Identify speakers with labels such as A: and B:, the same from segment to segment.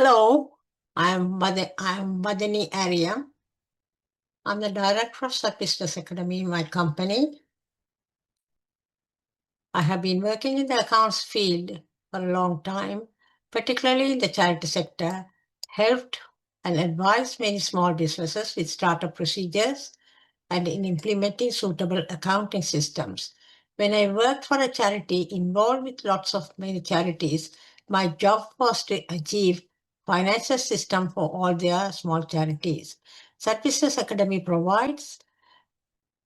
A: Hello, I'm Madani Arya. I'm the director of Sub Business Academy in my company. I have been working in the accounts field for a long time, particularly in the charity sector, helped and advised many small businesses with startup procedures and in implementing suitable accounting systems. When I worked for a charity involved with lots of many charities, my job was to achieve financial system for all their small charities. Such Business Academy provides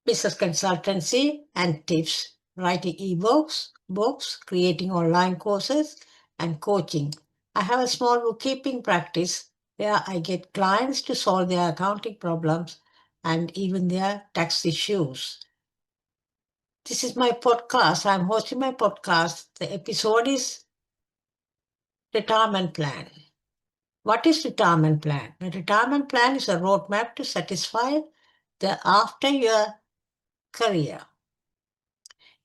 A: business consultancy and tips, writing ebooks, books, creating online courses, and coaching. I have a small bookkeeping practice where I get clients to solve their accounting problems and even their tax issues. This is my podcast. I'm hosting my podcast. The episode is Retirement Plan. What is retirement plan? A retirement plan is a roadmap to satisfy the after your career.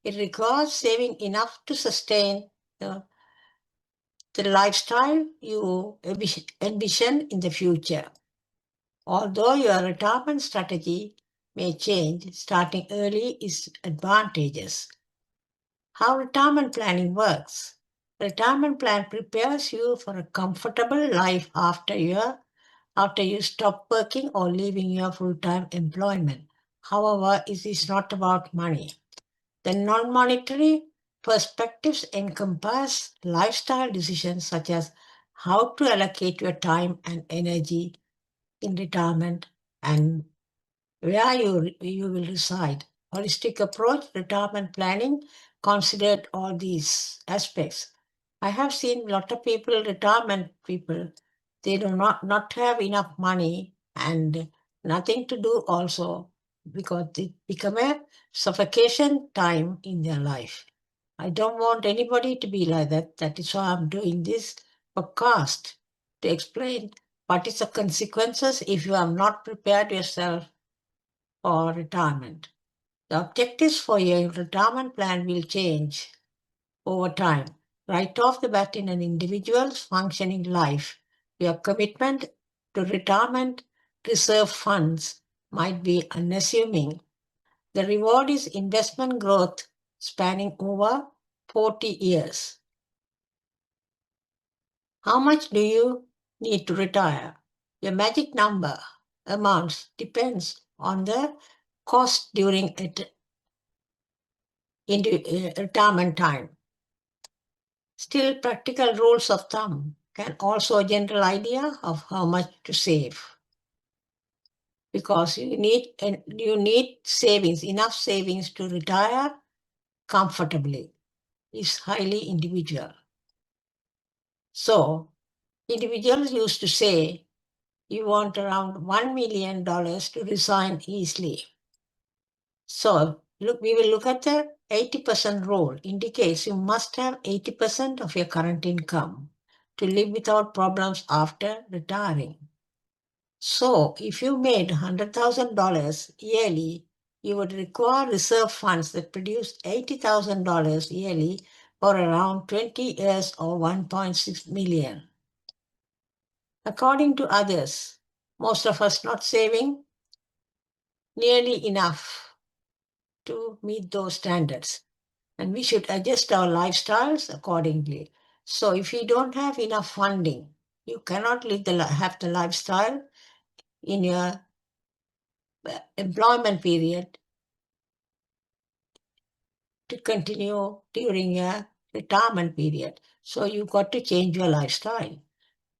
A: It requires saving enough to sustain the lifestyle you envision in the future. Although your retirement strategy may change, starting early is advantageous. How retirement planning works. Retirement plan prepares you for a comfortable life after you stop working or leaving your full-time employment. However, it is not about money. The non-monetary perspectives encompass lifestyle decisions such as how to allocate your time and energy in retirement and where you will reside. Holistic approach, retirement planning considered all these aspects. I have seen a lot of people, retirement people, they do not have enough money and nothing to do also because it become a suffocation time in their life. I don't want anybody to be like that. That is why I'm doing this podcast to explain what is the consequences if you have not prepared yourself for retirement. The objectives for your retirement plan will change over time. Right off the bat, in an individual's functioning life, your commitment to retirement reserve funds might be unassuming. The reward is investment growth spanning over 40 years. How much do you need to retire? Your magic number amounts depends on the cost during retirement time. Still, practical rules of thumb can also a general idea of how much to save because you need savings, enough savings to retire comfortably. Is highly individual. So, individuals used to say you want around $1 million to resign easily. So, we will look at the 80% rule. Indicates you must have 80% of your current income to live without problems after retiring. So, if you made $100,000 yearly, you would require reserve funds that produce $80,000 yearly for around 20 years or 1.6 million. According to others, most of us not saving nearly enough to meet those standards. And we should adjust our lifestyles accordingly. So if you don't have enough funding, you cannot have the lifestyle in your employment period to continue during your retirement period. So you got to change your lifestyle.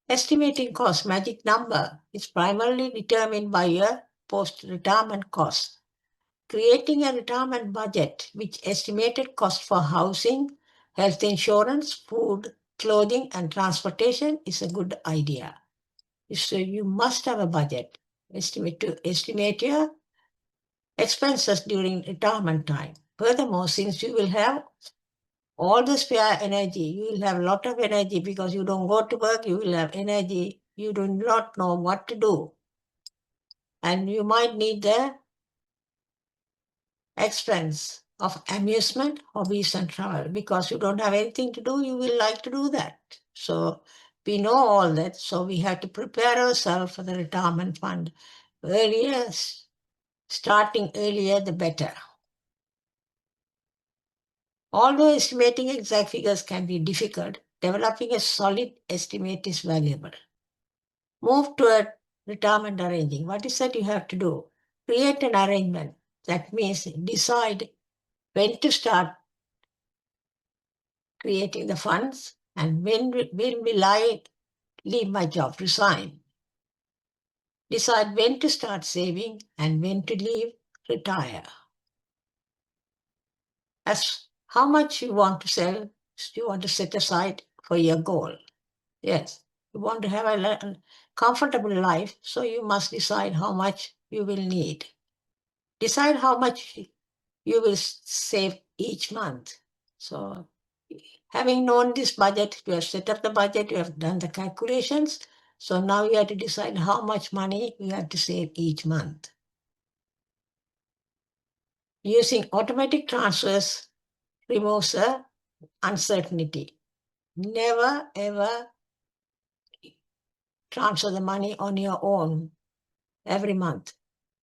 A: Estimating cost magic number is primarily determined by your post-retirement costs. Creating a retirement budget which estimated cost for housing, health insurance, food, clothing, and transportation is a good idea. So you must have a budget to estimate your expenses during retirement time. Furthermore, since you will have all the spare energy, you will have a lot of energy because you don't go to work, you will have energy, you do not know what to do. And you might need the expense of amusement, hobbies, and travel because you don't have anything to do, you will like to do that. So We know all that, so we have to prepare ourselves for the retirement fund earlier. Starting earlier, the better. Although estimating exact figures can be difficult, developing a solid estimate is valuable. Move toward retirement arranging. What is that you have to do? Create an arrangement. That means decide when to start creating the funds and when will I leave my job, resign. Decide when to start saving and when to leave, retire. As how much you want to sell, you want to set aside for your goal. Yes, you want to have a comfortable life, so you must decide how much you will need. Decide how much you will save each month. So, having known this budget, you have set up the budget, you have done the calculations. So now you have to decide how much money you have to save each month. Using automatic transfers removes the uncertainty. Never ever transfer the money on your own every month.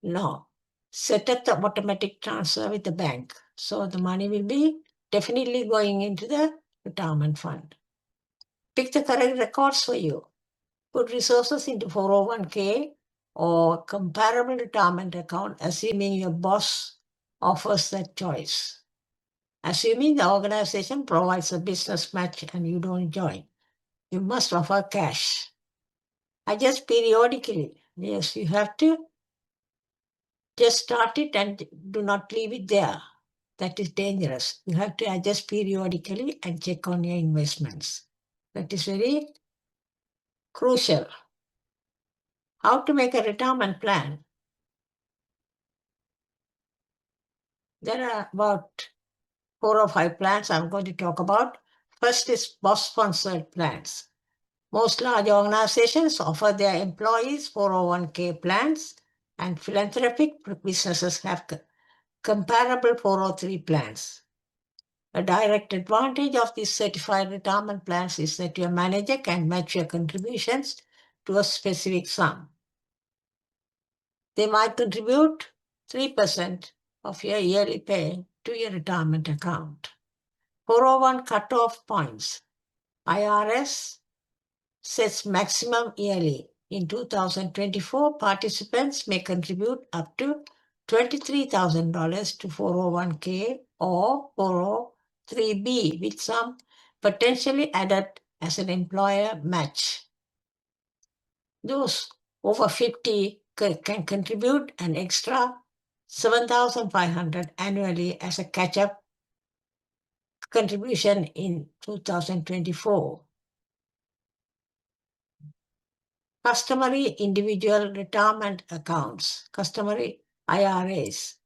A: No. Set up the automatic transfer with the bank. So the money will be definitely going into the retirement fund. Pick the correct records for you. Put resources into 401k or comparable retirement account, assuming your boss offers that choice. Assuming the organization provides a business match and you don't join, you must offer cash. Adjust periodically. Yes, you have to just start it and do not leave it there. That is dangerous. You have to adjust periodically and check on your investments. That is very crucial. How to make a retirement plan? There are about 4 or 5 plans I'm going to talk about. First is boss-sponsored plans. Most large organizations offer their employees 401k plans, and philanthropic businesses have comparable 403 plans. A direct advantage of these certified retirement plans is that your manager can match your contributions to a specific sum. They might contribute 3% of your yearly pay to your retirement account. 401 cutoff points. IRS sets maximum yearly. In 2024, participants may contribute up to $23,000 to 401k or 403b, with some potentially added as an employer match. Those over 50 can contribute an extra $7,500 annually as a catch-up contribution in 2024. Customary individual retirement accounts, customary IRAs.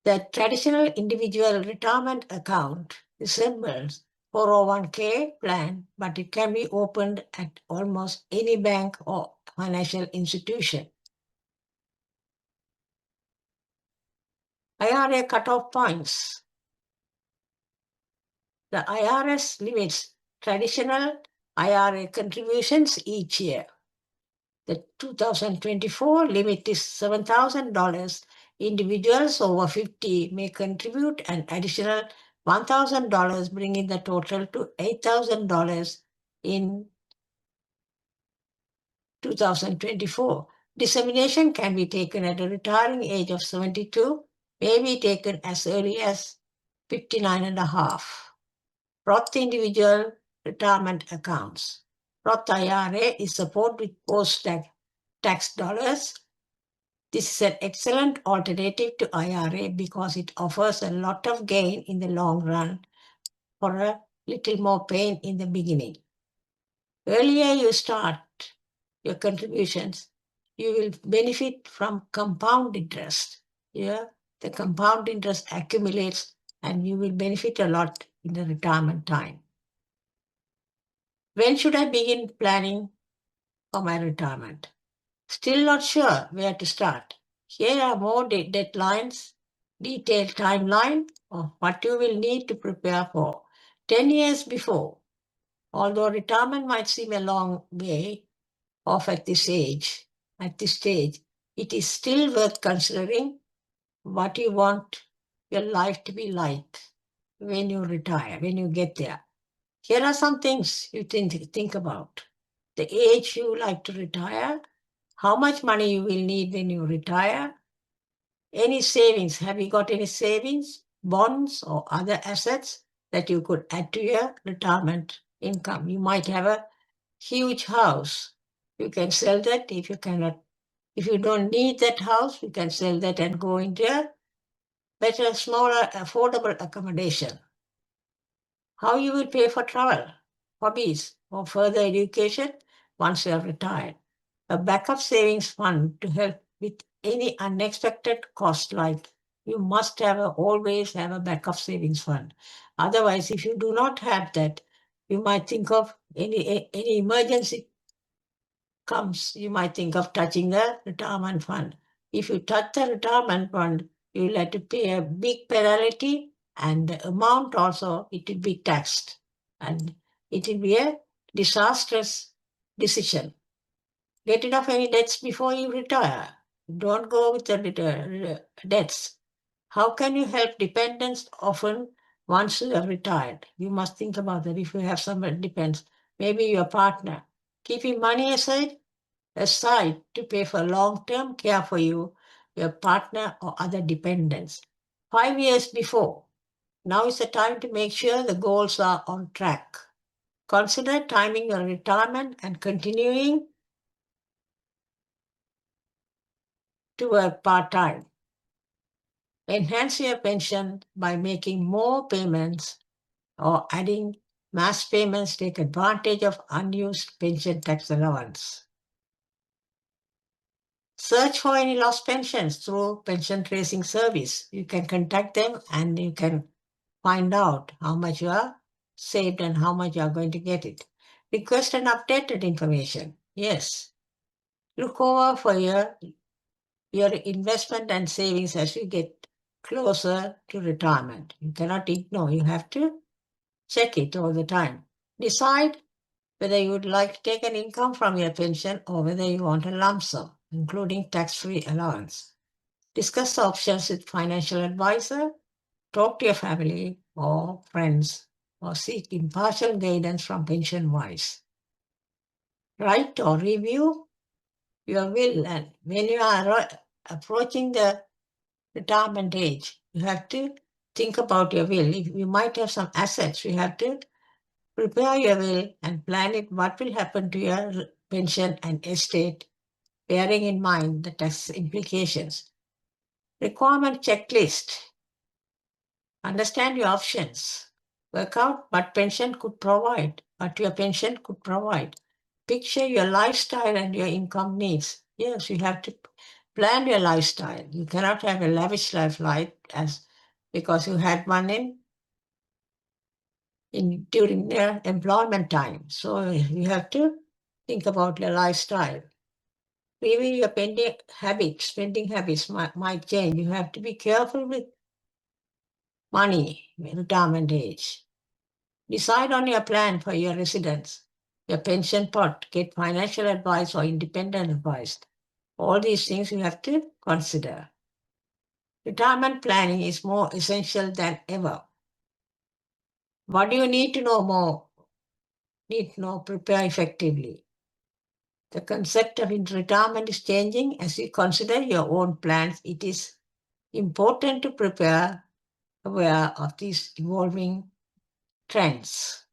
A: The traditional individual retirement account resembles 401k plan, but it can be opened at almost any bank or financial institution. IRA cutoff points. The IRS limits traditional IRA contributions each year. The 2024 limit is $7,000. Individuals over 50 may contribute an additional $1,000, bringing the total to $8,000 in 2024. Dissemination can be taken at a retiring age of 72, may be taken as early as 59 and a half. Roth individual retirement accounts. Roth IRA is supported with post-tax dollars. This is an excellent alternative to IRA because it offers a lot of gain in the long run for a little more pain in the beginning. Earlier you start your contributions, you will benefit from compound interest. Yeah, the compound interest accumulates and you will benefit a lot in the retirement time. When should I begin planning for my retirement? Still not sure where to start. Here are more deadlines, detailed timeline of what you will need to prepare for 10 years before. Although retirement might seem a long way off at this stage, it is still worth considering what you want your life to be like when you retire, when you get there. Here are some things you think about. The age you like to retire, how much money you will need when you retire, any savings. Have you got any savings, bonds, or other assets that you could add to your retirement income? You might have a huge house. You can sell that if you cannot. If you don't need that house, you can sell that and go into a better, smaller, affordable accommodation. How you will pay for travel, hobbies, or further education once you are retired. A backup savings fund to help with any unexpected cost, like you must always have a backup savings fund. Otherwise, if you do not have that, you might think of any emergency comes, you might think of touching the retirement fund. If you touch the retirement fund, you will have to pay a big penalty, and the amount also, it will be taxed. And it will be a disastrous decision. Get rid of any debts before you retire. Don't go with the debts. How can you help dependents often once you are retired? You must think about that. If you have somebody depends, maybe your partner, keeping money aside to pay for long-term care for you, your partner, or other dependents. 5 years before. Now is the time to make sure the goals are on track. Consider timing your retirement and continuing to work part-time. Enhance your pension by making more payments or adding mass payments. Take advantage of unused pension tax allowance. Search for any lost pensions through pension tracing service. You can contact them and you can find out how much you are saved and how much you are going to get it. Request an updated information. Yes. Look over for your investment and savings as you get closer to retirement. You cannot ignore. You have to check it all the time. Decide whether you would like to take an income from your pension or whether you want a lump sum, including tax-free allowance. Discuss options with financial advisor, talk to your family or friends, or seek impartial guidance from PensionWise. Write or review your will, and when you are approaching the retirement age, you have to think about your will. If you might have some assets, you have to prepare your will and plan it what will happen to your pension and estate, bearing in mind the tax implications. Requirement checklist. Understand your options. Work out what your pension could provide. Picture your lifestyle and your income needs. Yes, you have to plan your lifestyle. You cannot have a lavish life because you had one during their employment time. So you have to think about your lifestyle. Maybe your spending habits might change. You have to be careful with money, retirement age. Decide on your plan for your residence, your pension pot, get financial advice or independent advice. All these things you have to consider. Retirement planning is more essential than ever. What do you need to know more? Need to know, prepare effectively. The concept of retirement is changing as you consider your own plans. It is important to prepare aware of these evolving trends.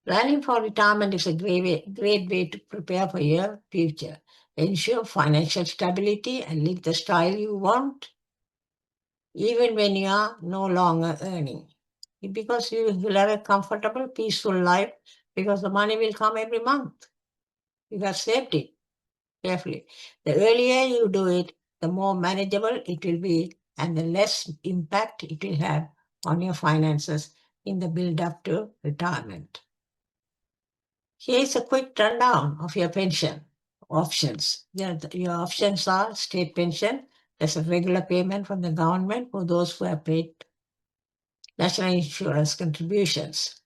A: Planning for retirement is a great way to prepare for your future. Ensure financial stability and live the style you want, even when you are no longer earning. Because you will have a comfortable, peaceful life because the money will come every month. You have saved it carefully. The earlier you do it, the more manageable it will be and the less impact it will have on your finances in the build up to retirement. Here's a quick rundown of your pension. options. Your options are state pension. There's a regular payment from the government for those who have paid national insurance contributions.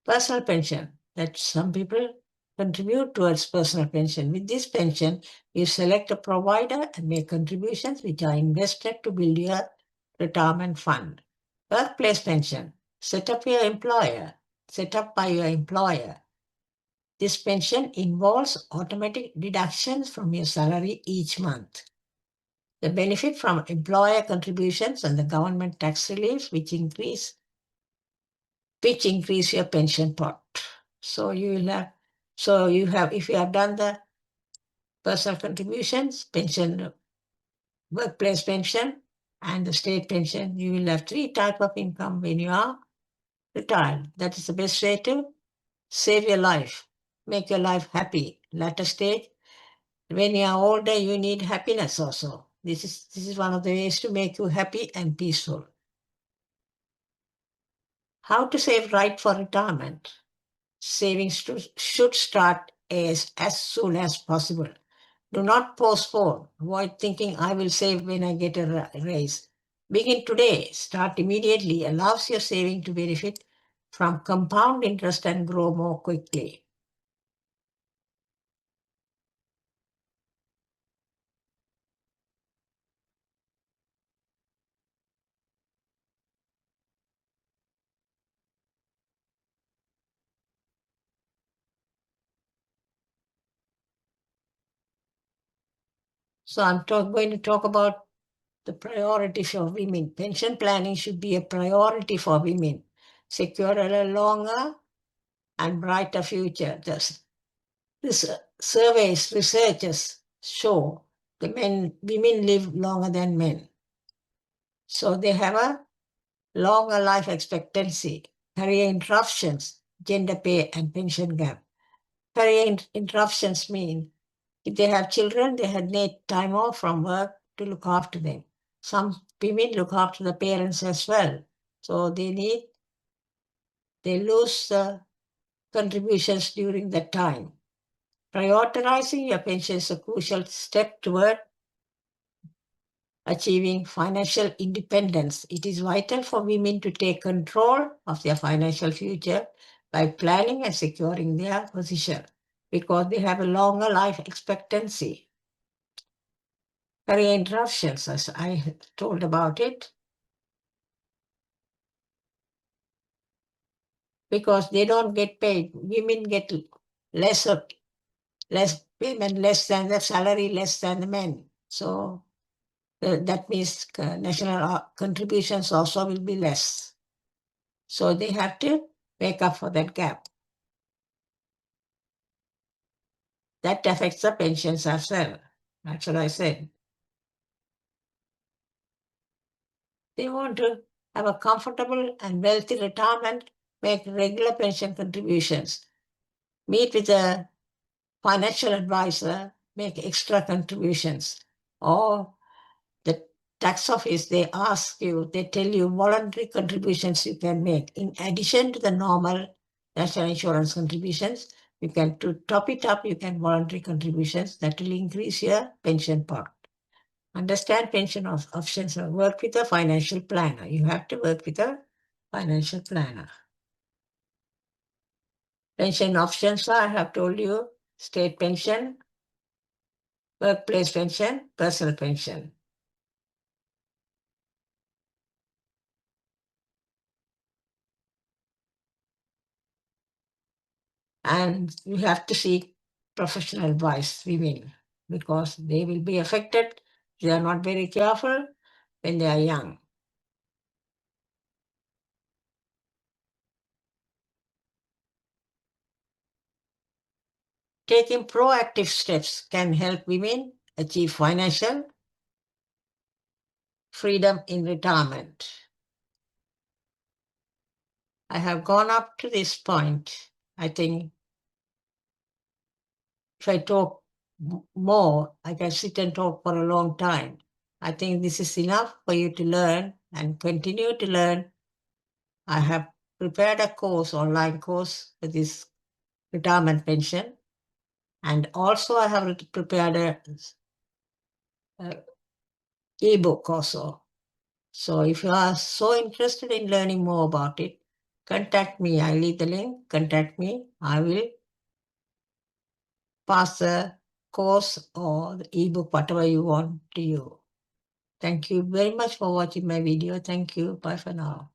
A: Personal pension, that some people contribute towards personal pension. With this pension, you select a provider and make contributions which are invested to build your retirement fund. Workplace pension, set up by your employer. This pension involves automatic deductions from your salary each month. The benefit from employer contributions and the government tax reliefs which increase your pension pot. So you have if you have done the personal contributions, pension, workplace pension, and the state pension, you will have 3 types of income when you are retired. That is the best way to save your life, make your life happy. Latter stage, when you are older, you need happiness also. This is one of the ways to make you happy and peaceful. How to save right for retirement? Savings should start as soon as possible. Do not postpone. Avoid thinking I will save when I get a raise. Begin today. Start immediately. Allows your saving to benefit from compound interest and grow more quickly. So I'm going to talk about the priority for women. Pension planning should be a priority for women. Secure a longer and brighter future. This researchers show women live longer than men. So they have a longer life expectancy, career interruptions, gender pay, and pension gap. Career interruptions mean if they have children, they had need time off from work to look after them. Some women look after the parents as well. So they lose the contributions during that time. Prioritizing your pension is a crucial step toward achieving financial independence. It is vital for women to take control of their financial future by planning and securing their position because they have a longer life expectancy. Career interruptions, as I told about it, because they don't get paid. Women get less payment, less than the salary, less than the men. So that means national contributions also will be less. So they have to make up for that gap. That affects the pensions as well. That's what I said. They want to have a comfortable and wealthy retirement, make regular pension contributions, meet with a financial advisor, make extra contributions, or the tax office, they tell you voluntary contributions you can make. In addition to the normal national insurance contributions, you can, to top it up, you can voluntary contributions that will increase your pension pot. Understand pension options. Work with a financial planner. You have to work with a financial planner. Pension options are, I have told you, state pension, workplace pension, personal pension. And you have to seek professional advice, women, because they will be affected. They are not very careful when they are young. Taking proactive steps can help women achieve financial freedom in retirement. I have gone up to this point. I think if I talk more, I can sit and talk for a long time. I think this is enough for you to learn and continue to learn. I have prepared a course, online course for this retirement pension. And also I have prepared a ebook also. So if you are so interested in learning more about it, contact me. I leave the link. Contact me. I will pass the course or the ebook, whatever you want to you. Thank you very much for watching my video. Thank you. Bye for now.